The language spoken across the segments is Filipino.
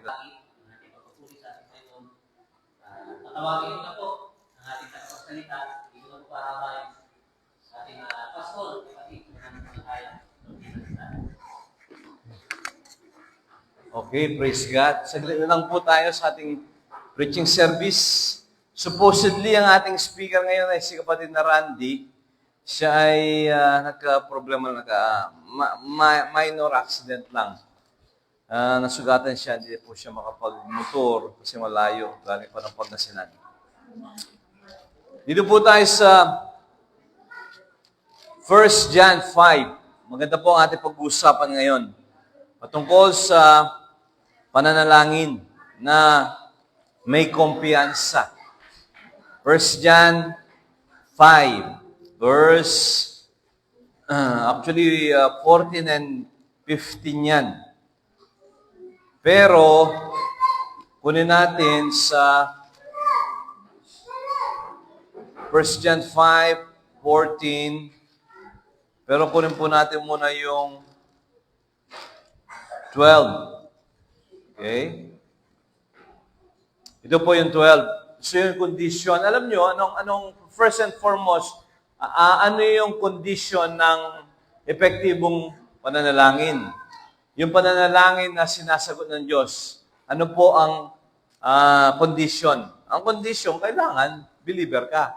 ating pagpupuli sa ating Panginoon. Tatawagin ko na po ang ating tagapagsalita. Hindi ko na po pahabain sa ating pastor, kapatid, na kaya. Okay, praise God. Saglit na lang po tayo sa ating preaching service. Supposedly, ang ating speaker ngayon ay si kapatid na Randy. Siya ay nagka-problema, minor accident lang. Nasugatan siya, hindi po siya makapag-motor kasi malayo, galing pa ng Pangasinan. Dito po tayo sa 1 John 5. Maganda po ang ating pag-uusapan ngayon. Patungkol sa pananalangin na may kumpiyansa. 1 John 5, verse, 14 and 15 yan. Pero, kunin natin sa 1 John 5, 14, pero kunin po natin muna yung 12. Okay? Ito po yung 12. So yung condition, alam nyo, anong first and foremost, ano yung condition ng epektibong pananalangin? Yung pananalangin na sinasagot ng Diyos, ano po ang condition? Ang condition, kailangan believer ka.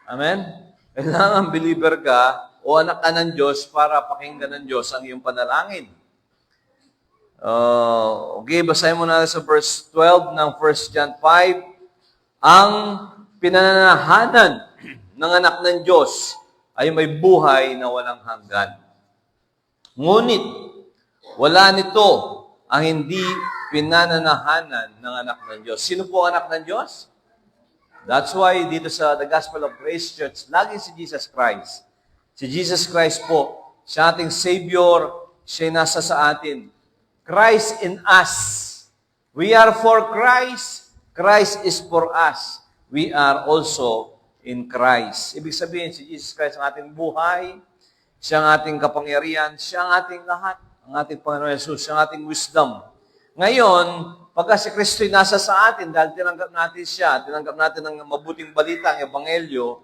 Amen? Kailangan believer ka o anak ka ng Diyos para pakinggan ng Diyos ang iyong panalangin. Okay, basahin mo na sa verse 12 ng 1 John 5. Ang pinananahanan ng anak ng Diyos ay may buhay na walang hanggan. Ngunit, wala nito ang hindi pinananahanan ng anak ng Diyos. Sino po ang anak ng Diyos? That's why dito sa The Gospel of Grace Church, laging si Jesus Christ. Si Jesus Christ po, siya ating Savior, siya nasa sa atin. Christ in us. We are for Christ. Christ is for us. We are also in Christ. Ibig sabihin, si Jesus Christ ang ating buhay, siya ang ating kapangyarihan, siya ang ating lahat, ang ating Panginoon Jesus, siya ang ating wisdom. Ngayon, pagka si Kristo ay nasa sa atin, dahil tinanggap natin siya, tinanggap natin ang mabuting balita, ang Ebanghelyo,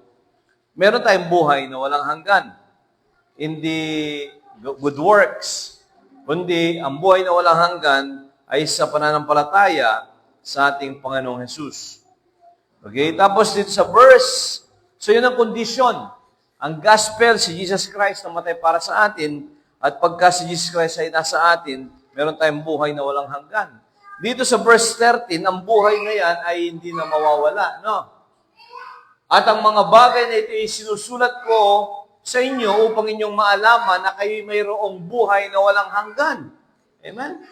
meron tayong buhay na walang hanggan. Hindi good works, kundi ang buhay na walang hanggan ay sa pananampalataya sa ating Panginoong Jesus. Okay? Tapos dito sa verse, so yun ang kondisyon. Ang gospel, si Jesus Christ namatay para sa atin, at pagka si Jesus Christ ay nasa atin, meron tayong buhay na walang hanggan. Dito sa verse 13, ang buhay na yan ay hindi na mawawala. No? At ang mga bagay na ito ay sinusulat ko sa inyo upang inyong maalaman na kayo mayroong buhay na walang hanggan. Amen?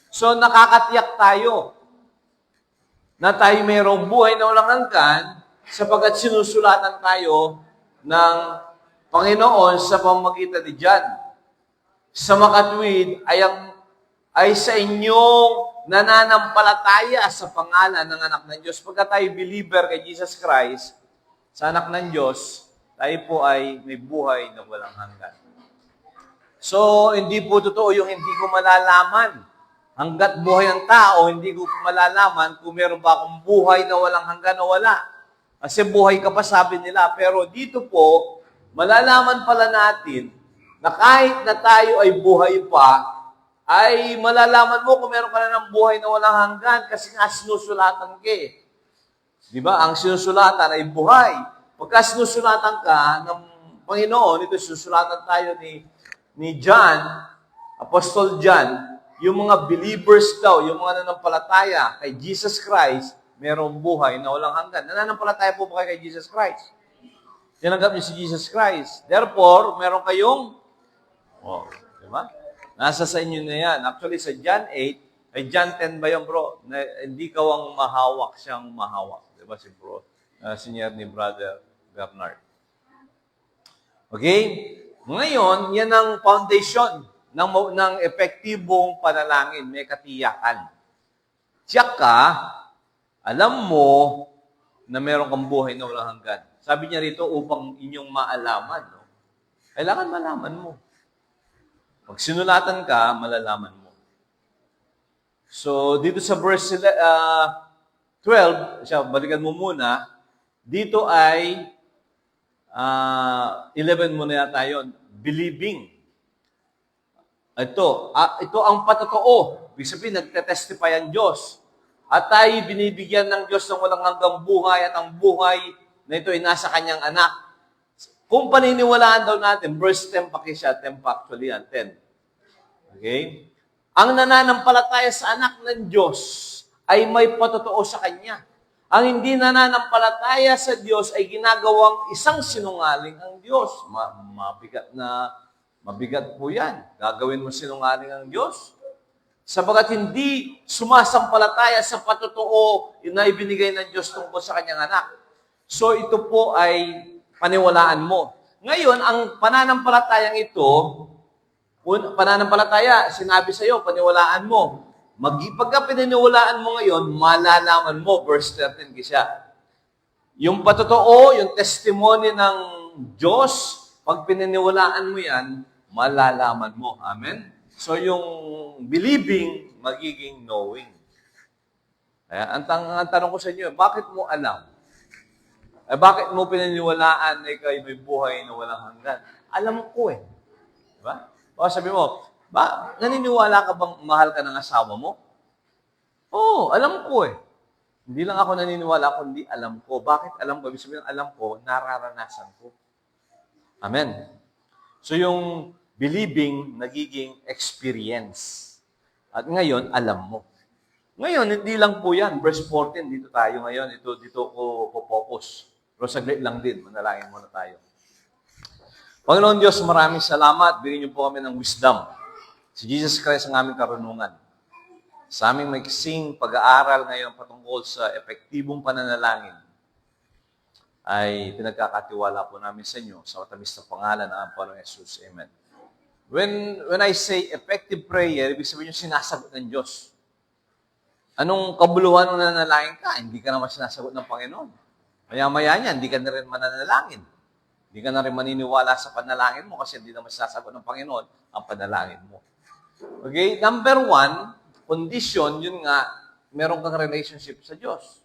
So, nakakatiyak tayo na tayo mayroong buhay na walang hanggan sapagkat sinusulatan tayo ng Panginoon sa pamamagitan ni John. Sa makatwid ay sa inyong nananampalataya sa pangalan ng anak ng Diyos. Pagka tayo believer kay Jesus Christ, sa anak ng Diyos, tayo po ay may buhay na walang hanggan. So, hindi po totoo yung hindi ko malalaman. Hanggat buhay ang tao, hindi ko malalaman kung meron ba akong buhay na walang hanggan o wala. Kasi buhay ka pa, sabi nila. Pero dito po, malalaman pala natin na kahit na tayo ay buhay pa, ay malalaman mo kung meron ka na ng buhay na walang hanggan kasi nga sinusulatan ka eh. Di ba? Ang sinusulatan ay buhay. Pagka sinusulatan ka ng Panginoon, ito sinusulatan tayo ni John, Apostle John, yung mga believers daw, yung mga nanampalataya kay Jesus Christ, merong buhay na walang hanggan. Nananampalataya po ba kayo kay Jesus Christ? Tinanggap niyo si Jesus Christ. Therefore, meron kayong diba? Nasa sa inyo na yan. Actually, sa John 8, ay John 10 ba yun, bro? Na, hindi ka ang mahawak, siyang mahawak. Diba si bro? Senior ni Brother Bernard. Okay? Ngayon, yan ang foundation ng epektibong panalangin. May katiyakan. Tsaka, alam mo na meron kang buhay na walang hanggan. Sabi niya rito, upang inyong maalaman. No? Kailangan malaman mo. Pag sinulatan ka, malalaman mo. So, dito sa verse 12, balikan mo muna, dito ay 11 muna yata yun, believing. Ito ang patotoo. Ibig sabihin, nagtetestify ang Diyos. At tayo binibigyan ng Diyos ng walang hanggang buhay at ang buhay na ito ay nasa kanyang anak. Kung paniniwalaan daw natin, verse 10 pa siya, 10 pa actually yan, 10. Okay? Ang nananampalataya sa anak ng Diyos ay may patotoo sa Kanya. Ang hindi nananampalataya sa Diyos ay ginagawang isang sinungaling ang Diyos. Mabigat po yan. Gagawin mo sinungaling ang Diyos. Sabagat hindi sumasampalataya sa patotoo na ibinigay ng Diyos tungkol sa Kanyang anak. So ito po ay paniwalaan mo. Ngayon, ang pananampalatayang ito, pananampalataya, sinabi sa iyo, paniwalaan mo. Pagka pinaniwalaan mo ngayon, malalaman mo, verse 13 kisya. Yung patotoo, yung testimony ng Diyos, pag pinaniwalaan mo yan, malalaman mo. Amen? So yung believing, magiging knowing. Kaya, ang tanong ko sa inyo, bakit mo alam? Bakit mo pinaniwalaan na ikaw may buhay na walang hanggan? Alam ko eh. Diba? O sabi mo, naniniwala ka bang mahal ka ng asawa mo? Oo, alam ko eh. Hindi lang ako naniniwala, kundi alam ko. Bakit alam ko? Ibig sabihin, alam ko, nararanasan ko. Amen. So yung believing, nagiging experience. At ngayon, alam mo. Ngayon, hindi lang po yan. Verse 14, dito tayo ngayon. Dito ko focus. Pero saglit lang din. Manalangin muna tayo. Panginoon Diyos, maraming salamat. Bigyan niyo po kami ng wisdom. Si Jesus Christ ang aming karunungan. Sa aming maiksing pag-aaral ngayon patungkol sa epektibong pananalangin, ay pinagkakatiwala po namin sa inyo sa matamis na pangalan ng aming Panginoong Jesus. Amen. When I say effective prayer, ibig sabihin yung sinasagot ng Diyos. Anong kabuluhan ng nanalangin ka? Hindi ka naman sinasagot ng Panginoon. Maya-maya niya, hindi ka na rin mananalangin. Hindi ka na rin maniniwala sa panalangin mo kasi hindi naman sinasagot ng Panginoon ang panalangin mo. Okay? Number 1, condition, yun nga, meron kang relationship sa Diyos.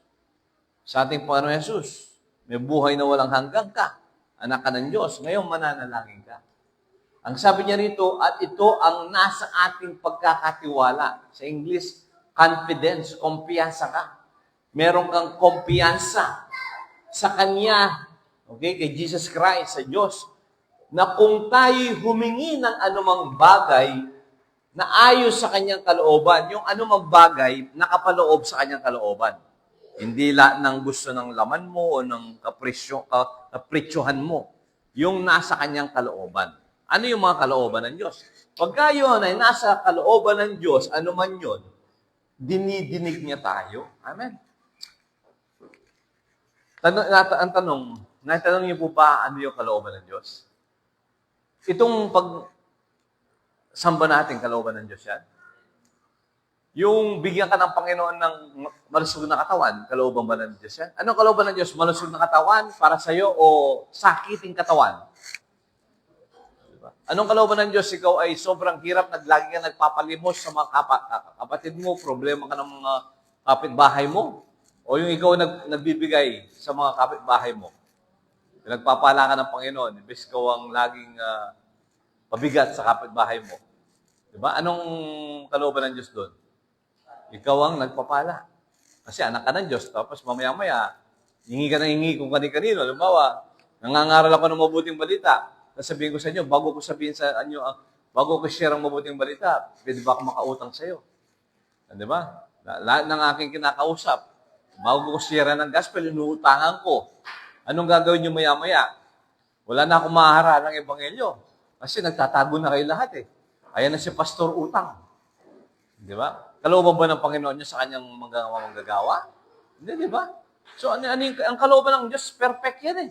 Sa ating Panginoon Jesus, may buhay na walang hanggang ka. Anak ka ng Diyos. Ngayon, mananalangin ka. Ang sabi niya rito, at ito ang nasa ating pagkakatiwala. Sa English, confidence, kumpiyansa ka. Meron kang kumpiyansa sa Kanya, okay, kay Jesus Christ, sa Diyos, na kung tayo'y humingi ng anumang bagay na ayos sa Kanyang kalooban, yung anumang bagay nakapaloob sa Kanyang kalooban. Hindi lahat ng gusto ng laman mo o ng kapritsyuhan mo. Yung nasa Kanyang kalooban. Ano yung mga kalooban ng Diyos? Pagka yun ay nasa kalooban ng Diyos, ano man yun, dinidinig niya tayo. Amen. Ang tanong, natanong niyo po ba ano yung kalooban ng Diyos? Itong samba natin, kalooban ng Diyos yan. Yung bigyan ka ng Panginoon ng malusog na katawan, kalooban ba ng Diyos yan? Anong kalooban ng Diyos? Malusog na katawan para sa'yo o sakiting katawan? Diba? Anong kalooban ng Diyos? Ikaw ay sobrang hirap, lagi ka nagpapalimos sa mga kapatid mo, problema ka ng mga kapitbahay mo, o yung ikaw nagbibigay sa mga kapitbahay mo. Nagpapala ka ng Panginoon, imbes ikaw ang laging pabigat sa kapitbahay mo. Diba? Anong kalooban ng Diyos doon? Ikaw ang nagpapala. Kasi anak ka ng Diyos. Tapos mamaya-maya, hingi ka na hingi kung kani-kanino. Halimbawa, nangangaral ako ng mabuting balita. Sasabihin ko sa inyo, bago ko sabihin sa inyo, bago ko share ang mabuting balita, pwede ba ako makautang sa iyo? Diba? Lahat ng aking kinakausap, bago ko share ng gospel, inuutangan ko. Anong gagawin nyo maya-maya? Wala na akong maharap ng ebanghelyo. Kasi nagtatago na kayo lahat eh. Ayan na si Pastor Utang. Di ba? Kalooban ba ng Panginoon niya sa kanyang manggagawa? Hindi, di ba? So, ang kalooban ng Diyos, perfect yan eh.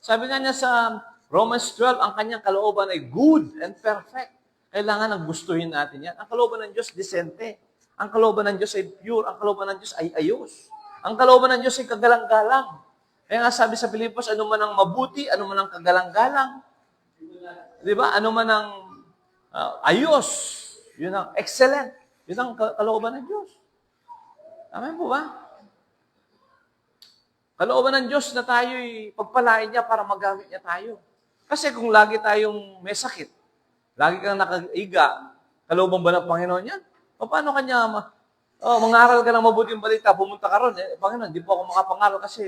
Sabi nga niya sa Romans 12, ang kanyang kalooban ay good and perfect. Kailangan gustuhin natin yan. Ang kalooban ng Diyos, decente. Ang kalooban ng Diyos ay pure. Ang kalooban ng Diyos ay ayos. Ang kalooban ng Diyos ay kagalang-galang. Kaya nga sabi sa Pilipos, ano man ang mabuti, ano man ang kagalang-galang. Di ba? Ano man ang ayos. Yun ang excellent. Yun ang kalooban ng Diyos. Amen po ba? Kalooban ng Diyos na tayo'y pagpalain niya para magamit niya tayo. Kasi kung lagi tayong may sakit, lagi kang nakaiga, kalooban ba ng Panginoon yan? O paano kanya, mangaral ka ng mabuting balita, pumunta ka ron, Panginoon, hindi po ako makapangaral kasi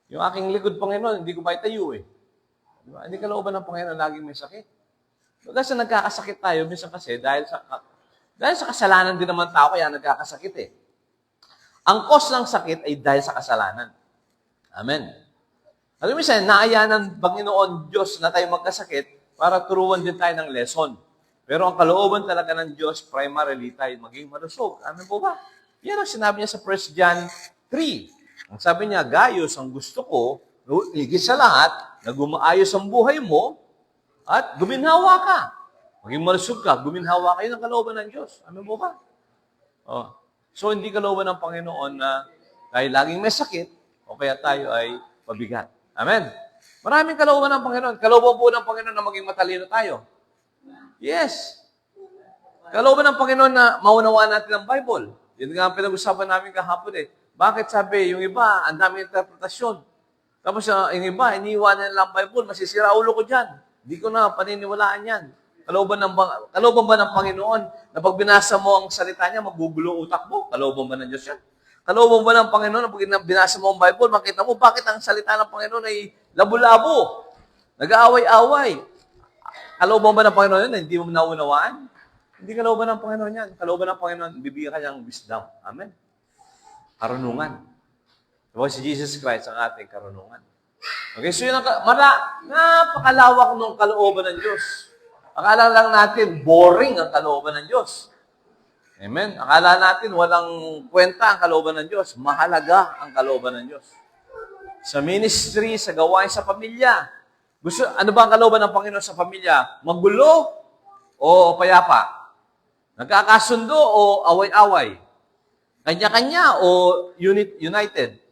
yung aking likod, Panginoon, hindi ko maitayo eh. Diba? Hindi kalooban ng Panginoon, laging may sakit. Kasi nagkakasakit tayo, minsan kasi, dahil sa kasalanan din naman tao, kaya nagkakasakit eh. Ang cause ng sakit ay dahil sa kasalanan. Amen. Alam mo minsan, naaya ng Panginoon Diyos na tayo magkasakit para turuan din tayo ng lesson. Pero ang kalooban talaga ng Diyos, primarily tayo maging malusog. Amen po ba? Yan ang sinabi niya sa 1 John 3. Ang sabi niya, Gaius, ang gusto ko, higit sa lahat, na gumaayos ang buhay mo at guminhawa ka. Maging malusog ka, guminhawa kayo ng kalooban ng Diyos. Amen po ba? Oh. So, hindi kalooban ng Panginoon na tayo laging may sakit o kaya tayo ay pabigat. Amen? Maraming kalooban ng Panginoon. Kalooban po ng Panginoon na maging matalino tayo. Yes. Kalooban ng Panginoon na maunawaan natin ang Bible. Yun nga ang pinag-usapan namin kahapon eh. Bakit sabi, yung iba, ang daming interpretasyon. Tapos yung iba, iniiwanan nila ang Bible, masisira ulo ko dyan. Hindi ko na paniniwalaan yan. Kalooban ba ng Panginoon na pag binasa mo ang salita niya, magugulo utak mo? Kalooban ba ng Diyos yan? Kalooban ba ng Panginoon na pag binasa mo ang Bible, makita mo bakit ang salita ng Panginoon ay labo-labo, nag-aaway-away. Kalooban ba ng Panginoon yun na hindi mo naunawaan? Hindi kalooban ng Panginoon yan. Kalooban ng Panginoon, bibigyan ka niyang wisdom. Amen? Karunungan. Diba si Jesus Christ ang ating karunungan. Okay, so yun napakalawak ng kalooban ng Diyos. Akala lang natin, boring ang kalooban ng Diyos. Amen? Akala natin, walang kwenta ang kalooban ng Diyos. Mahalaga ang kalooban ng Diyos. Sa ministry, sa gawain sa pamilya. Ano ba ang kalooban ng Panginoon sa pamilya? Magulo o payapa? Nagkakasundo o away-away? Kanya-kanya o united?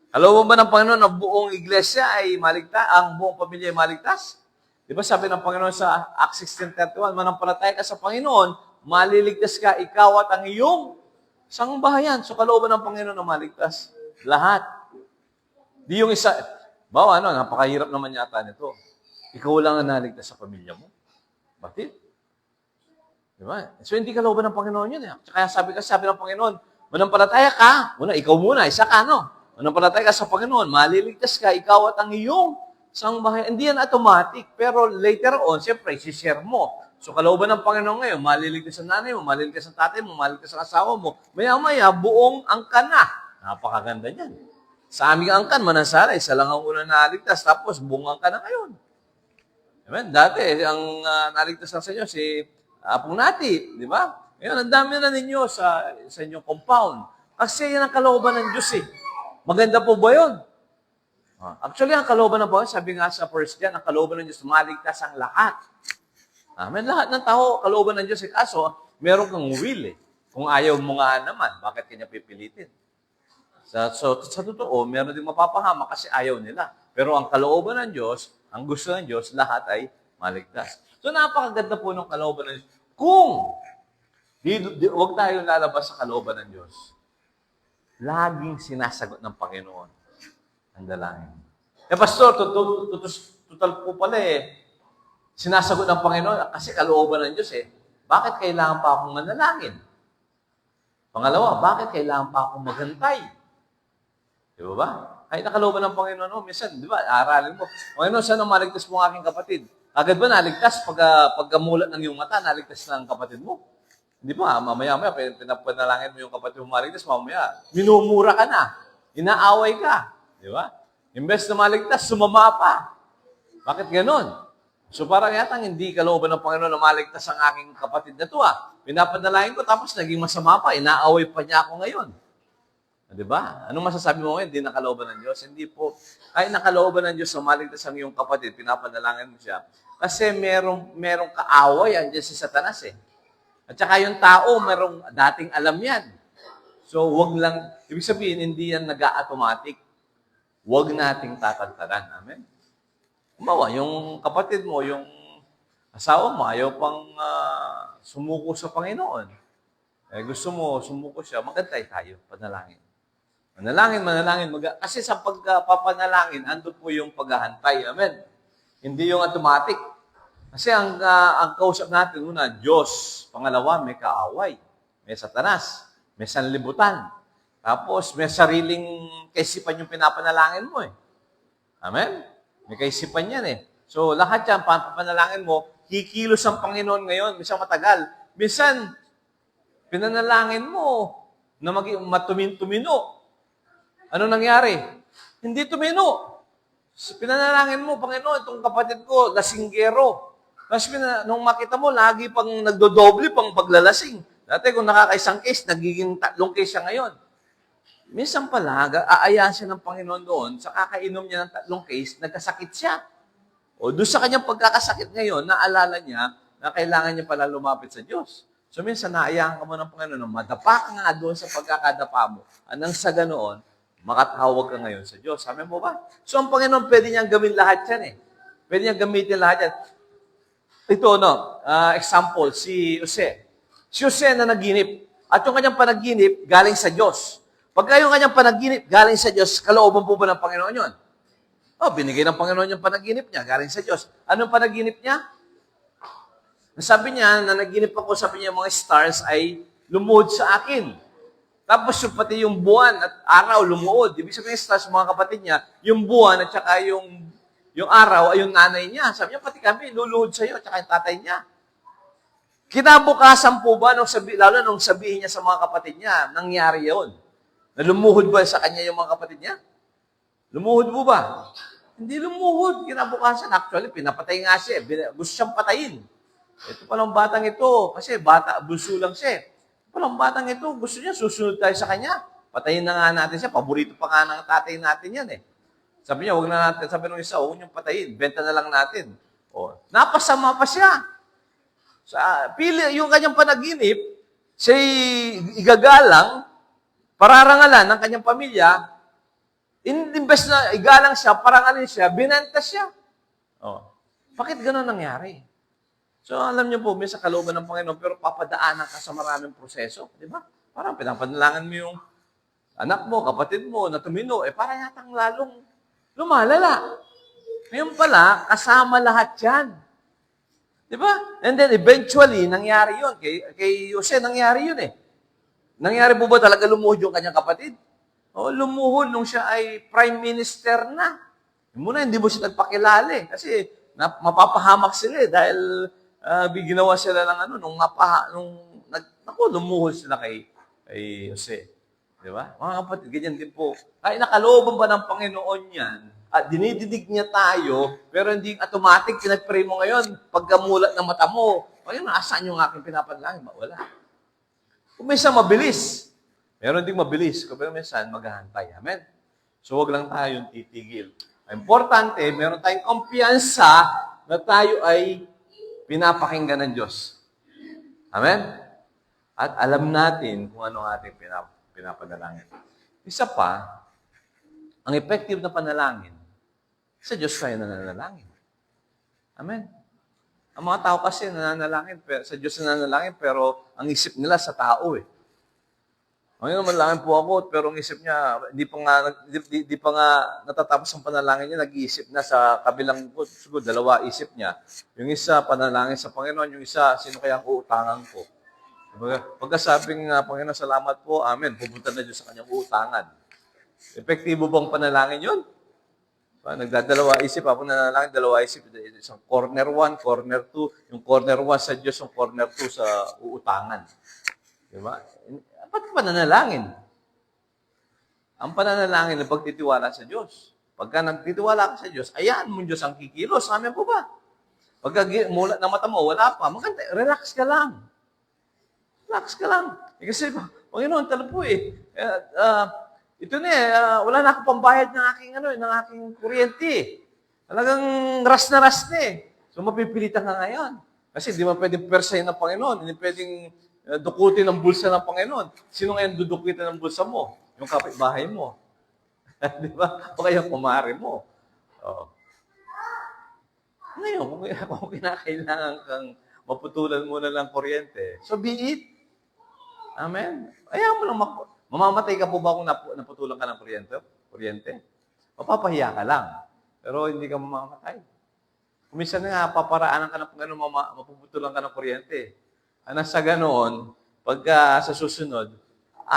Kalooban ba ng Panginoon na buong iglesia ay maligtas, ang buong pamilya ay maligtas? Di ba sabi ng Panginoon sa Acts 16:31, manampalataya ka sa Panginoon, maliligtas ka, ikaw at ang iyong sangbahayan. So kalooban ng Panginoon na maligtas lahat. Di yung isa, napakahirap naman yata nito. Ikaw lang ang naligtas sa pamilya mo. Bakit? Di ba? So hindi kalooban ng Panginoon yun. Kaya sabi ng Panginoon, manampalataya ka. Ikaw muna, isa ka, no? Manampalataya ka sa Panginoon, maliligtas ka, ikaw at ang iyong sangbahayan. Hindi yan automatic, pero later on, siyempre, isi-share mo. So, kalooban ng Panginoon ngayon, maliligtas ang nanay mo, maliligtas ang tatay mo, maliligtas ang asawa mo. Maya-maya, buong angkan na. Napakaganda niyan. Sa aming angkan, Manansara, isa lang ang unang naligtas, tapos buong angkan na ngayon. Amen? Dati, ang naligtas lang sa inyo, si Apong Nati, di ba? Ngayon, ang dami na ninyo sa inyong compound. Kasi yan ang kalooban ng Diyos eh. Maganda po ba yun? Actually, ang kalooban ng Panginoon, sabi nga sa 1 John, ang kalooban ng Diyos, maligtas ang lahat. Amen. Lahat ng tao, kalooban ng Diyos. Kaso, meron kang will eh. Kung ayaw mo nga naman, bakit kanya pipilitin? So, sa totoo, meron din mapapahama kasi ayaw nila. Pero ang kalooban ng Diyos, ang gusto ng Diyos, lahat ay maligtas. So, napakaganda po ng kalooban ng Diyos. Kung huwag tayong lalabas sa kalooban ng Diyos, laging sinasagot ng Panginoon ang dalangin. Pastor, total po pala sinasagot ng Panginoon kasi kalooban ng Diyos Bakit kailangan pa akong manalangin? Pangalawa, bakit kailangan pa akong maghantay? Di ba? Kahit nakalooban ng Panginoon, minsan, di ba, aralin mo, Panginoon, saan ang maligtas mo ang aking kapatid? Agad ba naligtas pagkamulat ng iyong mata, naligtas ng kapatid mo? Hindi ba, mamaya-maya, pinapanalangin mo yung kapatid mo maligtas, mamaya, minumura ka na, inaaway ka. Di ba? Imbes na maligtas, sumama pa. Bakit ganon? So parang yatang hindi kalooban ng Panginoon na maligtas ang aking kapatid na to Pinapanalangin ko tapos naging masama pa, inaaway pa niya ako ngayon. Di ba? Anong masasabi mo ngayon? Hindi nakalooban ng Diyos? Hindi po. Ay nakalooban ng Diyos na maligtas ang iyong kapatid, pinapanalangin mo siya. Kasi merong kaaway andyan si Satanas At saka yung tao, merong dating alam yan. So wag lang, ibig sabihin, hindi yan nag-automatic. Wag nating tatantanan. Amen? Umawa, yung kapatid mo, yung asawa mo, ayaw pang sumuko sa Panginoon. Gusto mo, sumuko siya, magantay tayo, panalangin. Manalangin. Kasi sa pagpapanalangin, ando po yung paghahantay. Amen? Hindi yung automatic. Kasi ang kausap natin, una, Diyos. Pangalawa, may kaaway. May satanas. May sanlibutan. Tapos, may sariling kaisipan yung pinapanalangin mo eh. Amen? May kaisipan yan eh. So, lahat yan, papanalangin mo, kikilos ang Panginoon ngayon. Minsan matagal. Minsan, pinanalangin mo na tumino. Ano nangyari? Hindi tumino. Pinanalangin mo, Panginoon, itong kapatid ko, lasinggero. Tapos nung makita mo, lagi pang nagdodoble pang paglalasing. Dati kung nakakaisang case, nagiging 3 case siya ngayon. Minsan pala, aayaan siya ng Panginoon doon, sa kakainom niya ng 3 case, nagkasakit siya. O doon sa kanyang pagkakasakit ngayon, naalala niya na kailangan niya pala lumapit sa Diyos. So minsan, naayaan ka mo ng Panginoon, madapa ka nga doon sa pagkakadapa mo. Anang sa ganoon, makatawag ka ngayon sa Diyos. Sabi mo ba? So ang Panginoon, pwede niyang gawin lahat yan eh. Pwede niyang gamitin lahat yan. Ito, example, si Jose. Si Jose na naginip. At yung kanyang panaginip, galing sa Diyos. Pagka yung kanyang panaginip, galing sa Diyos, kalooban po ba ng Panginoon yun? Binigay ng Panginoon yung panaginip niya, galing sa Diyos. Anong panaginip niya? Sabi niya, na naginip ako, sabi niya, mga stars ay lumuhod sa akin. Tapos pati yung buwan at araw lumuhod. Ibig sabihin yung stars, mga kapatid niya, yung buwan at saka yung araw ay yung nanay niya. Sabi niya, pati kami, luluhod sa iyo at saka yung tatay niya. Kinabukasan po ba, lalo nung sabihin niya sa mga kapatid niya, nangyari yun? Na lumuhod ba sa kanya yung mga kapatid niya? Lumuhod po ba? Hindi lumuhod. Kinabukasan, actually, pinapatay nga siya. Gusto siyang patayin. Ito palang batang ito, kasi bulso lang siya. Ito palang batang ito, gusto niya, susunod tayo sa kanya. Patayin na nga natin siya. Paborito pa nga ng tatay natin yan eh. Sabi niya, huwag na natin, sabi nung isa, huwag niyong patayin. Benta na lang natin. Napasama pa siya. Yung kanyang panaginip, siya'y igagalang, pararangalan ng kanyang pamilya, imbes na igalang siya, parangalin siya, binenta siya. Bakit gano'n nangyari? So, alam niyo po, may sa kalooban ng Panginoon, pero papadaanan ka sa maraming proseso. Di ba? Parang pinapanalangan mo yung anak mo, kapatid mo, na tumino, parang yatang lalong lumalala. Ngayon pala, kasama lahat yan. Di ba? And then, eventually, nangyari yun. Kay Jose, nangyari yun eh. Nangyari po ba talaga lumuhod yung kanyang kapatid? Lumuhod nung siya ay prime minister na. Muna, hindi mo siya nagpakilala eh. Kasi, mapapahamak sila eh. Dahil, ginawa sila ng lumuhod sila kay Jose. Di ba? Mga kapatid, ganyan din po. Ay, nakalooban ba ng Panginoon yan? At dinididig niya tayo, pero hindi automatic, pinag-pray mo ngayon, pagkamulat ng mata mo, Panginoon, asaan yung aking pinapanalangin? Wala. Kung minsan mabilis, meron ding mabilis, pero minsan maghahantay. Amen? So, wag lang tayong titigil. Importante, meron tayong kumpiyansa na tayo ay pinapakinggan ng Diyos. Amen? At alam natin kung ano ating pinapanalangin. Isa pa, ang effective na panalangin, sa Diyos tayo nananalangin. Amen? Ang mga tao kasi nananalangin, sa Diyos nananalangin, pero ang isip nila sa tao eh. Ngayon, manalangin po ako, pero ang isip niya, hindi pa nga natatapos ang panalangin niya, nag-iisip na sa kabilang, siguro, 2 isip niya. Yung isa, panalangin sa Panginoon, yung isa, sino kaya ang uutangan ko? Pagkasabing, Panginoon, salamat po, amen, pupunta na Diyos sa kanyang uutangan. Epektibo bang panalangin yun? Nagdadalawa isip, ako nanalangin, 2 isip. Isang corner 1, corner 2, yung corner 1 sa Diyos, yung corner 2 sa uutangan. Diba? Ba't ka pananalangin? Ang pananalangin ay pagtitiwala sa Diyos. Pagka nagtitiwala ka sa Diyos, ayan mo Diyos ang kikilos. Amen po ba? Pagka mulat ng mata mo, wala pa. Maganda, relax ka lang. Relax ka lang. Kasi, Panginoon, tala po eh. Ito na wala na akong pambayad ng aking kuryente. Talagang ras na eh. So, mapipilitan ka ngayon. Kasi di mo pwedeng persahin ng Panginoon. Hindi pwedeng dukutin ang bulsa ng Panginoon. Sino ngayon dudukitin ng bulsa mo? Yung kapitbahay mo. Di ba? O kaya kumari mo. Ngayon, kung kinakailangan kang maputulan muna ng kuryente, so be it. Amen? Ayaw mo lang mamamatay ka po ba kung naputulan ka ng kuryente? Mapapahiya ka lang. Pero hindi ka mamamatay. Kuminsan nga, paparaanan ka ng gano'n, mapuputulan ka ng kuryente. Ano sa ganoon, pagka sa susunod,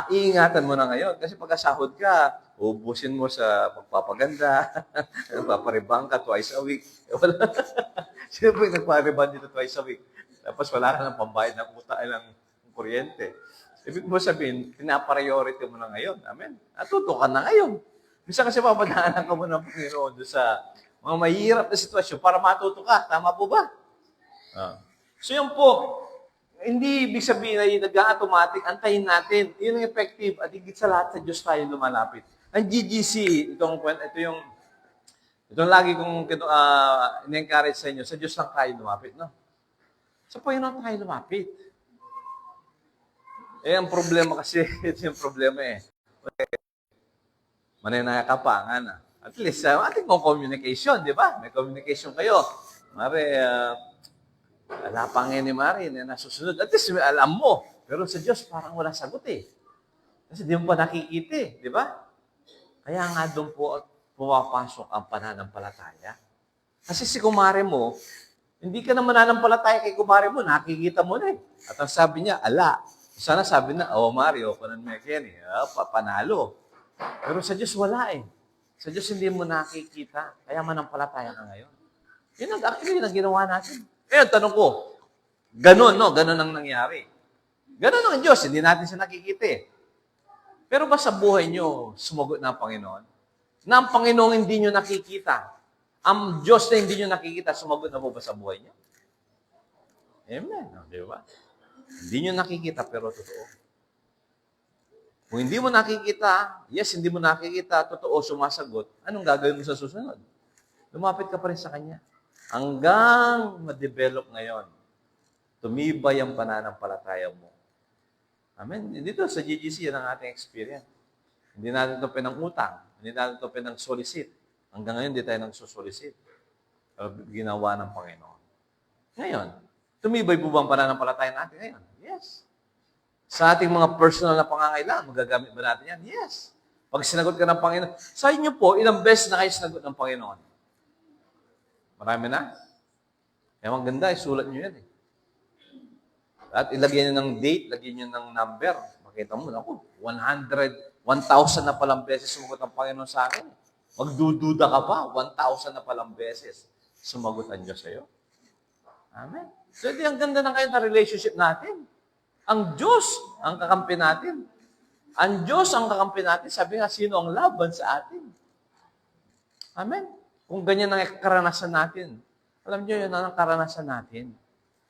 iingatan mo na ngayon. Kasi pagkasahod ka, ubusin mo sa pagpapaganda, paparibang ka twice a week. Wala. Sino po yung nagparibang dito twice a week? Tapos wala ka ng pambayad ng ng kuryente. Ibig mo sabihin, pinapriority mo na ngayon. Amen? Natuto ka na ngayon. Bisa kasi papadaanan ka mo ng Panginoon doon sa mga mahirap na sitwasyon para matuto ka. Tama po ba? So yun po, hindi ibig sabihin na yung nag-automatic, antayin natin. Yun ang effective at higit sa lahat sa Diyos tayo lumalapit. Ang GGC, itong lagi kong in-encourage sa inyo, sa Diyos lang tayo lumapit, no? Sa Panginoon tayo lumapit. Ang problema kasi, ito yung problema Manenaya ka pa, nga na. At least, ating communication, di ba? May communication kayo. Mare, wala pa nga ni Mari na nasusunod. At least, alam mo. Pero sa Diyos, parang wala sagot Kasi di mo pa nakikita di ba? Kaya nga doon po pumapasok ang pananampalataya. Kasi si kumare mo, hindi ka na mananampalataya kay kumare mo, nakikita mo na At ang sabi niya, ala. Sana sabi na, Mario, kunan mo yan panalo. Pero sa Diyos wala Sa Diyos hindi mo nakikita. Kaya manampalataya ka ngayon. Yun ang ginawa natin. Kaya tanong ko, ganun, no? Ganun ang nangyari. Ganun ang Diyos, hindi natin siya nakikita Pero ba sa buhay nyo, sumagot na ang Panginoon? Na ang Panginoon hindi nyo nakikita. Ang Diyos na hindi nyo nakikita, sumagot na po ba sa buhay nyo? Amen. Di ba? Hindi nyo nakikita, pero totoo. Kung hindi mo nakikita, hindi mo nakikita, totoo, sumasagot, anong gagawin mo sa susunod? Lumapit ka pa rin sa Kanya. Hanggang ma-develop ngayon, tumibay ang pananampalataya mo. Amen? Dito sa GGC, yan ang ating experience. Hindi natin ito pinang-utang. Hindi natin ito pinang-solicit. Hanggang ngayon, hindi tayo nagsusolicit. Pero ginawa ng Panginoon. Ngayon, tumibay po ba ang pananampalataya natin ngayon? Yes. Sa ating mga personal na pangangailangan, magagamit ba natin yan? Yes. Pag sinagot ka ng Panginoon, sa inyo po, ilang beses na kayo sinagot ng Panginoon? Marami na? Kaya maganda, isulat nyo yan At ilagyan nyo ng date, lagyan nyo ng number. Makita mo, 1,000 na palang beses sumagot ang Panginoon sa akin. Magdududa ka pa, 1,000 na palang beses sumagot ang Diyos sa'yo. Amen. So, ang ganda ng kayo na relationship natin. Ang Diyos ang kakampi natin. Ang Diyos ang kakampi natin. Sabi nga, sino ang laban sa atin? Amen. Kung ganyan ang karanasan natin, alam niyo, yun ang karanasan natin.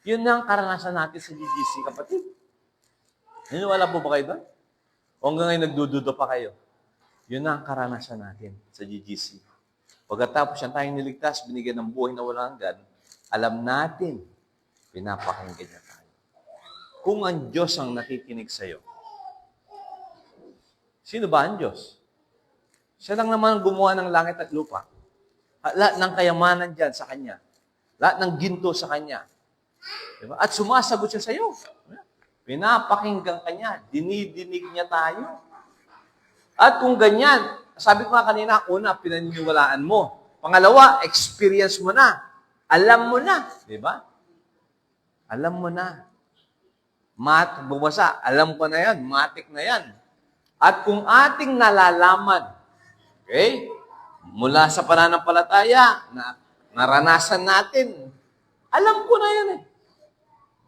Yun ang karanasan natin sa GGC, kapatid. Wala po ba kayo doon? O hanggang ngayon nagdududo pa kayo? Yun ang karanasan natin sa GGC. Pagkatapos yan tayong niligtas, binigyan ng buhay na walang hanggan, alam natin, pinapakinggan niya tayo. Kung ang Diyos ang nakikinig sa'yo, sino ba ang Diyos? Siya lang naman ang gumawa ng langit at lupa. At lahat ng kayamanan dyan sa Kanya. Lahat ng ginto sa Kanya. Diba? At sumasagot siya sa'yo. Pinapakinggan Kanya. Dinidinig niya tayo. At kung ganyan, sabi ko nga kanina, una, pinaniniwalaan mo. Pangalawa, experience mo na. Alam mo na. Diba? Alam mo na. Bumasa, alam ko na yan. Matik na yan. At kung ating nalalaman, okay, mula sa pananampalataya, na naranasan natin, alam ko na yan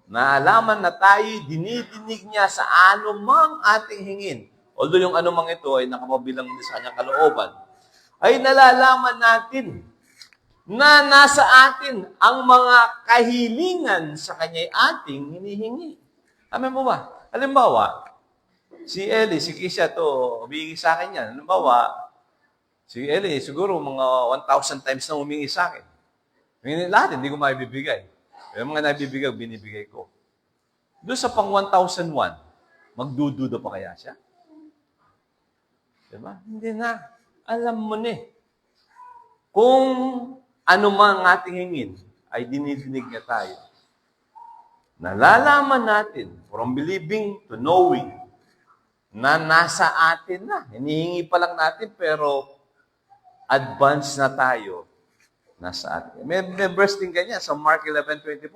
Naalaman na tayo, dinidinig niya sa anumang ating hingin. Although yung anumang ito ay nakapabilang din sa kanyang kalooban, ay nalalaman natin na nasa atin ang mga kahilingan sa kanya'y ating hinihingi. Amen mo ba? Halimbawa, si Ellie, si Kisha to, humingi sa akin yan. Halimbawa, si Ellie, siguro mga 1,000 times na humingi sa akin. Lahat, hindi ko maibibigay. Yung mga nabibigay, binibigay ko. Doon sa pang 1,001, magdududa pa kaya siya? Diba? Hindi na. Alam mo na Kung ano man ang ating hingin, ay dinidinig niya tayo. nalalaman natin, from believing to knowing, na nasa atin na. Hinihingi pa lang natin, pero advance na tayo, nasa atin. May verse din ganyan sa Mark 11:24.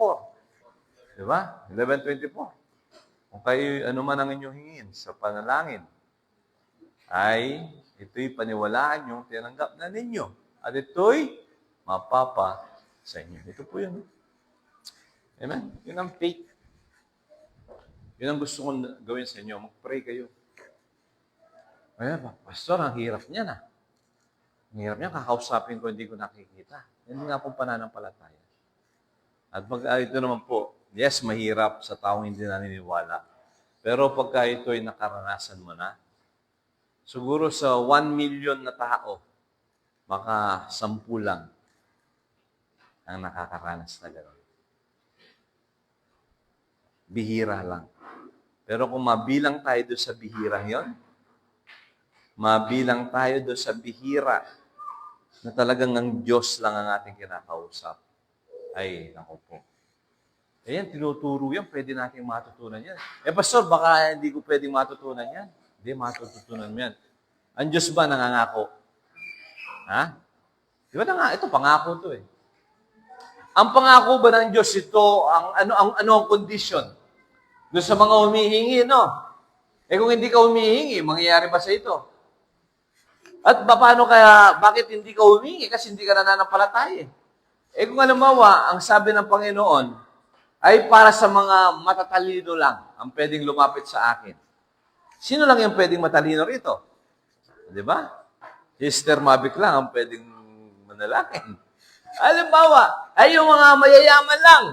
Di ba? 11:24. Kung kayo, ano man ang inyong hingin sa panalangin, ay ito'y paniwalaan nyo, tinanggap na ninyo. At ito'y mapapa sa inyo. Ito po yun. Amen? Yun ang faith. Yun ang gusto kong gawin sa inyo. Mag-pray kayo. Ayan ba, Pastor, ang hirap niya na. Ang hirap niya, kakausapin ko, hindi ko nakikita. Yan nga pong pananampalataya. At ito naman po, yes, mahirap sa taong hindi naniniwala. Pero pagka ito'y nakaranasan mo na, siguro sa 1 million na tao, baka 10 lang ang nakakaranas na gano'n. Bihira lang. Pero kung mabilang tayo doon sa bihirang yon, mabilang tayo doon sa bihira na talagang ang Diyos lang ang ating kinakausap, ay, naku po. Ayan, tinuturo yan, pwede nating matutunan yan. Pastor, baka hindi ko pwedeng matutunan yan. Hindi, matutunan mo yan. Ang Diyos ba nangangako? Ha? Di ba na nga, ito, pangako to eh. Ang pangako ba ng Diyos ito, ano ang condition? Doon sa mga humihingi, no? Kung hindi ka humihingi, mangyayari ba sa ito? At paano kaya, bakit hindi ka humihingi? Kasi hindi ka nananampalataya. Kung halimbawa, ang sabi ng Panginoon, ay para sa mga matatalino lang ang pwedeng lumapit sa akin. Sino lang yung pwedeng matalino rito? Di ba? Sister Mavic lang ang pwedeng manalangin. Halimbawa, ay yung mga mayayaman lang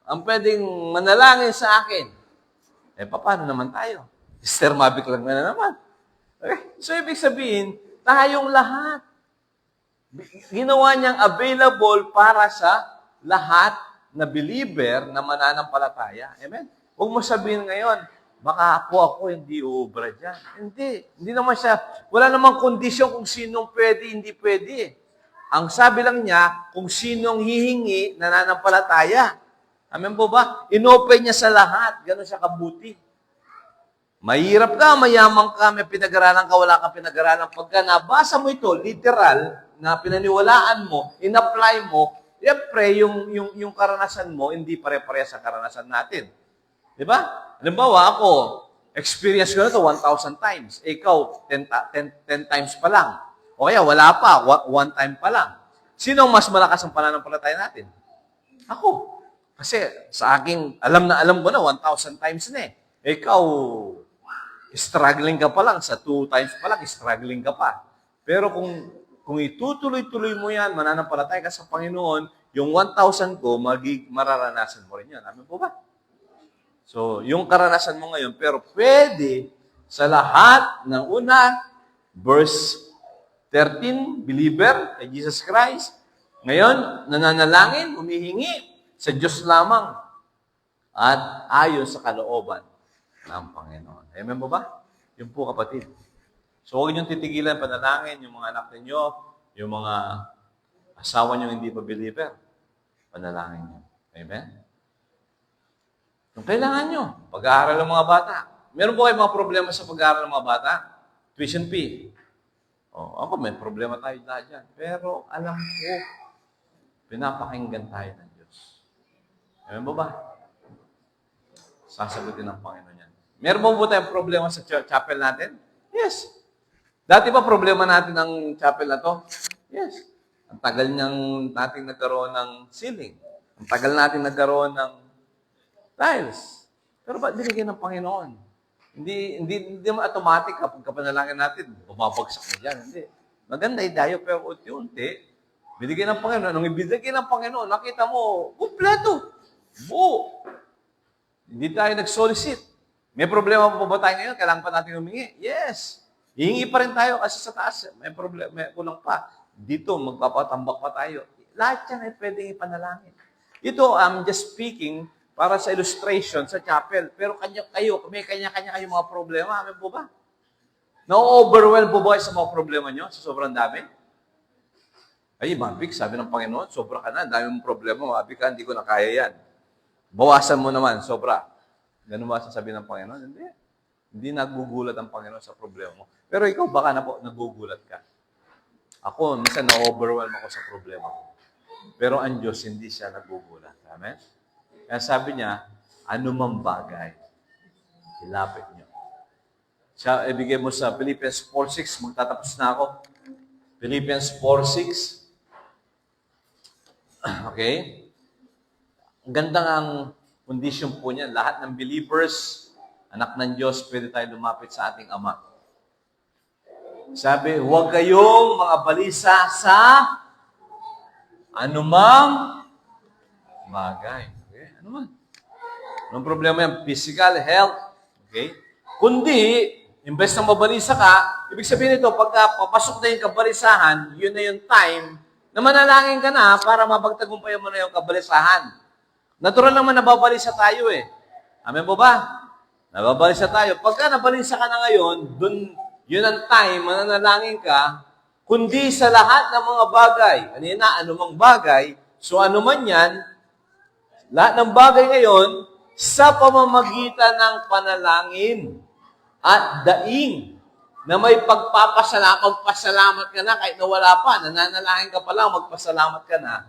ang pwedeng manalangin sa akin. Paano naman tayo? Sister Mavic lang na naman. Okay? So, ibig sabihin, tayong lahat. Ginawa niyang available para sa lahat na believer na mananampalataya. Amen? Huwag mo sabihin ngayon, baka ako hindi uubra dyan. Hindi naman siya, wala namang kondisyon kung sinong pwede, hindi pwede. Ang sabi lang niya, kung sinong hihingi, nananampalataya. Amen po ba? Inopen niya sa lahat. Ganon siya kabuti. Mahirap ka, mayaman ka, may pinag-aralan ka, wala kang pinag-aralan. Pagka nabasa mo ito, literal, na pinaniwalaan mo, in-apply mo, siyempre, yung karanasan mo, hindi pare-pareha sa karanasan natin. Di ba? Halimbawa, ako, experience ko na ito 1,000 times. Ikaw, 10 times pa lang. O kaya, wala pa, 1 time pa lang. Sino ang mas malakas ang pananampalataya natin? Ako. Kasi sa akin, alam ko na, 1,000 times na eh. Ikaw, struggling ka pa lang. Sa 2 times pa lang, struggling ka pa. Pero kung itutuloy-tuloy mo yan, mananampalataya ka sa Panginoon, yung 1,000 ko, mararanasan mo rin yan. Amin po ba? So, yung karanasan mo ngayon, pero pwede sa lahat ng una, verse 13, believer kay Jesus Christ. Ngayon, nananalangin, humihingi sa Diyos lamang at ayon sa kalooban ng Panginoon. Amen po ba? Yun po, kapatid. So, huwag niyong titigilan panalangin yung mga anak ninyo, yung mga asawa niyo hindi pa believer. Panalangin niyo. Amen? Kung kailangan nyo, pag-aaral ng mga bata. Meron po kayo mga problema sa pag-aaral ng mga bata? Tuition fee. Ako, may problema tayo lahat dyan. Pero alam ko, pinapakinggan tayo ng Diyos. Amen ba? Sasagutin ng Panginoon yan. Meron po tayong problema sa chapel natin? Yes. Dati ba problema natin ang chapel na to? Yes. Ang tagal nating nagkaroon ng ceiling. Ang tagal natin nagkaroon ng tiles. Pero ba't binigyan ng Panginoon? Hindi naman automatic kapag kapanalangin natin, bumabagsak na dyan. Hindi. Maganda tayo, pero unti-unti, binigyan ng Panginoon. Nung ibigay ng Panginoon, nakita mo, kumpleto. Buo. Hindi tayo nag-solicit. May problema pa ba tayo ngayon? Kailangan pa natin humingi? Yes. Hihingi pa rin tayo kasi sa taas, may problema, may kulang pa. Dito, magpapatambak pa tayo. Lahat yan ay pwedeng ipanalangin. Ito, I'm just speaking para sa illustration sa chapel. Pero may kanya-kanya kayong mga problema. Amin po ba? Na-overwhelm po ba sa mga problema nyo? Sa sobrang dami? Ay, Mabik, sabi ng Panginoon, sobra ka na. Dami mong problema, Mabik ka, hindi ko na kaya yan. Bawasan mo naman, sobra. Ganun ba sasabihin ng Panginoon? Hindi. Hindi nagugulat ang Panginoon sa problema mo. Pero ikaw baka na po nagugulat ka. Ako, minsan na-overwhelm ako sa problema ko. Pero ang Diyos, hindi siya nagugulat. Amen? Kaya sabi niya, anumang bagay, ilapit niyo. Siya, ibigay mo sa Philippians 4:6. Magtatapos na ako. Philippians 4:6. Okay? Ang ganda ang condition po niya. Lahat ng believers, anak ng Diyos, pwede tayo lumapit sa ating Ama. Sabi, huwag kayong mga balisa sa anumang bagay. Okay? Anuman? Anong problema yan? Physical, health. Okay? Kundi, imbes na mabalisa ka, ibig sabihin nito, pagka papasok na yung kabalisahan, yun na yung time na manalangin ka na para mapagtagumpayan mo na yung kabalisahan. Natural naman nababalisa tayo eh. Amen po ba? Nababalisa tayo. Pagka nabalisa ka na ngayon, dun, yun ang time, mananalangin ka, kundi sa lahat ng mga bagay. Kanina, anumang bagay. So, anuman yan, lahat ng bagay ngayon, sa pamamagitan ng panalangin at daing na may magpasalamat ka na kahit na wala pa, nananalangin ka pa lang, magpasalamat ka na,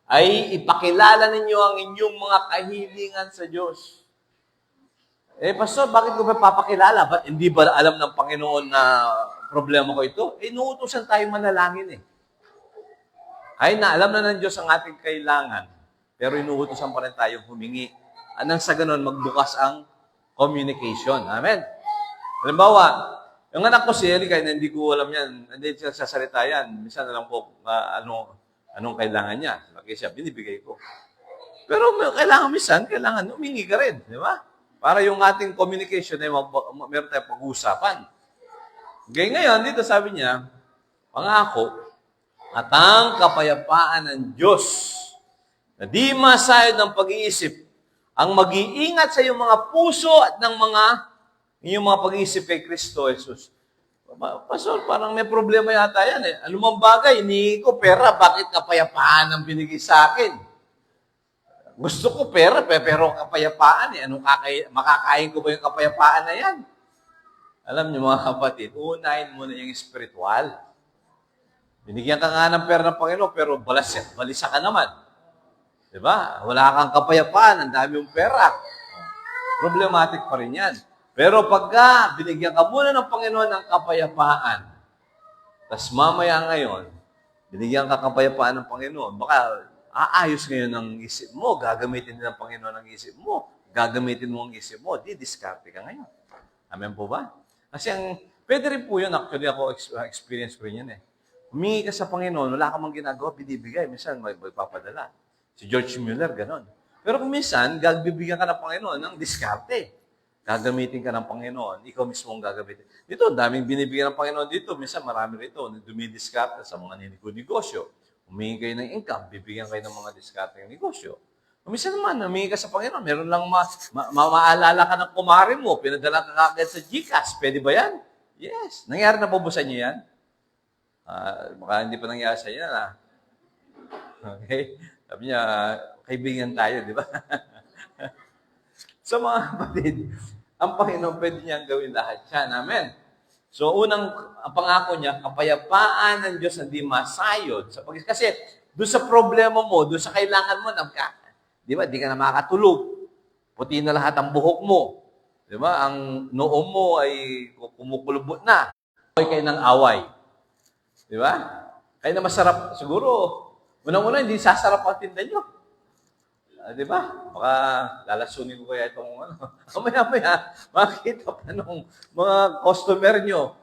ay ipakilala ninyo ang inyong mga kahilingan sa Diyos. Pastor, bakit ko ba papakilala? Hindi ba alam ng Panginoon na problema ko ito? Inuutosan tayo manalangin eh. Ay, alam na ng Diyos ang ating kailangan, pero inuutosan pa rin tayo humingi. Anong sa ganun, magbukas ang communication. Amen? Halimbawa, yung anak ko si Erika, hindi ko alam yan, hindi siya sasalita yan. Minsan alam ko anong kailangan niya. Lagi siya, binibigay ko. Pero kailangan humingi ka rin. Di ba? Para yung ating communication ay meron tayong pag-uusapan. Okay, ngayon, dito sabi niya, pangako, at ang kapayapaan ng Diyos na di masayad ng pag-iisip, ang mag-iingat sa iyong mga puso at ng inyong mga pag-iisip kay Kristo Jesus. Pastor, parang may problema yata yan eh. Anumang bagay, hinihingi ko pera, bakit kapayapaan ang binigay sa akin? Gusto ko pera, pero kapayapaan eh. Makakain ko ba yung kapayapaan na yan? Alam niyo mga kapatid, unahin mo na yung spiritual. Binigyan ka nga ng pera ng Panginoon, pero balisa ka naman. Diba? Wala kang kapayapaan, ang dami yung pera. Problematic pa rin yan. Pero pagka binigyan ka muna ng Panginoon ng kapayapaan, tas mamaya ngayon, binigyan ka kapayapaan ng Panginoon, baka aayos ngayon ang isip mo, gagamitin din ng Panginoon ang isip mo, gagamitin mo ang isip mo, di-discarte ka ngayon. Amen po ba? Kasi pwede rin po yun, actually ako, experience ko rin yan eh. Humingi ka sa Panginoon, wala ka mang ginagawa, binibigay, minsan may papadala. Si George Mueller, ganon. Pero kung minsan, bibigyan ka ng Panginoon ng diskarte. Gagamitin ka ng Panginoon, ikaw mismo ang gagamitin. Dito, daming binibigyan ng Panginoon dito, minsan marami rito, dumidiskarte sa mga negosyo. Humingi kayo ng income, bibigyan kayo ng mga diskarte ng negosyo. Minsan naman, humingi ka sa Panginoon, meron lang maalala ka ng kumare mo, pinadala ka agad sa GCash, pwede ba yan? Yes. Nangyari na po ba sa inyo yan? Baka hindi pa nangyari sa inyo, ha? Okay? Sabi niya, kaibigan tayo, di ba? So mga kapatid, ang Panginoon pwede niyang gawin lahat yan. Amen. So ang pangako niya, kapayapaan ng Diyos na di masayod. Kasi doon sa problema mo, doon sa kailangan mo, di ba, di ka na makatulog. Puti na lahat ang buhok mo. Di ba, ang noo mo ay kumukulubot na. Away kayo ng away. Di ba? Kaya na masarap, siguro, unang-una, hindi sasarap ang tinda nyo. Di ba? Baka lalasunin ko kaya itong Maya-maya, makikita pa nung mga customer nyo,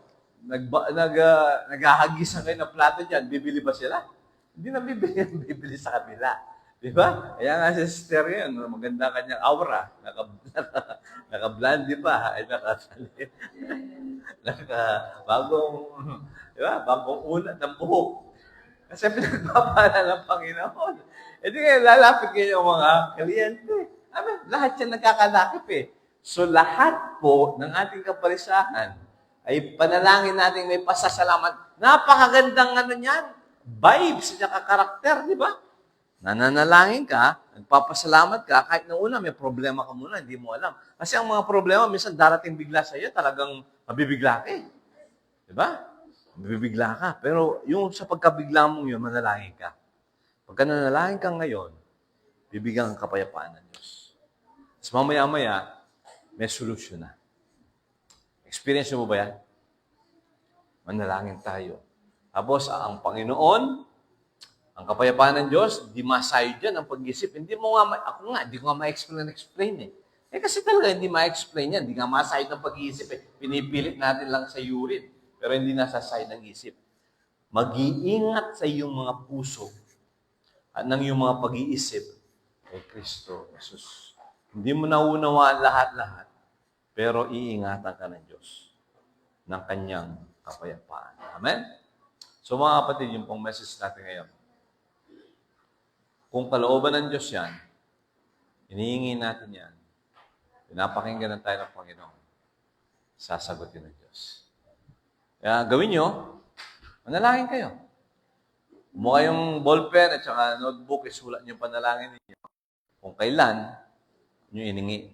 naghahagisan kayo ng plato dyan, bibili ba sila? Hindi na bibili sa kabila. Di ba? Kaya nga si sister yun, maganda kanyang aura. Naka-blondie pa. Bagong unat ng buhok. Kasi pinagpapala ng Panginoon. Hindi kayo lalapit kayo yung mga kliyente. Lahat yan nagkakalakip eh. So lahat po ng ating kapalisahan ay panalangin natin may pasasalamat. Napakagandang niyan. Vibes, niya karakter, di ba? nananalangin ka, nagpapasalamat ka, kahit na una may problema ka muna, hindi mo alam. Kasi ang mga problema, minsan darating bigla sa iyo, talagang mabibigla ka eh. Diba? Mabibigla ka. Pero yung sa pagkabigla mong yun, manalangin ka. Pagka nanalangin ka ngayon, bibigyan kang kapayapaan ng Diyos. Tapos mamaya-maya, may solusyon na. Experience mo ba yan? Manalangin tayo. Tapos, ang Panginoon, ang kapayapaan ng Diyos, di masayo dyan ang pag-isip. Hindi mo nga, hindi ko nga ma-explain eh. Kasi talaga hindi ma-explain yan. Hindi nga masayo ng pag-iisip eh. Pinipilit natin lang sa urine. Pero hindi nasasayo ng isip. Mag-iingat sa iyong mga puso at ng iyong mga pag-iisip kay Kristo Jesus. Hindi mo naunawaan lahat-lahat, pero iingatan ka ng Diyos ng kanyang kapayapaan. Amen? So mga kapatid, yung pong message natin ngayon. Kung kalooban ng Diyos yan, hinihingi natin yan, pinapakinggan na tayo ng Panginoon, sasagutin ng Diyos. Kaya gawin nyo, manalangin kayo. Kumuha yung ballpen at saka notebook, isulat nyo yung panalangin ninyo. Kung kailan nyo iningi.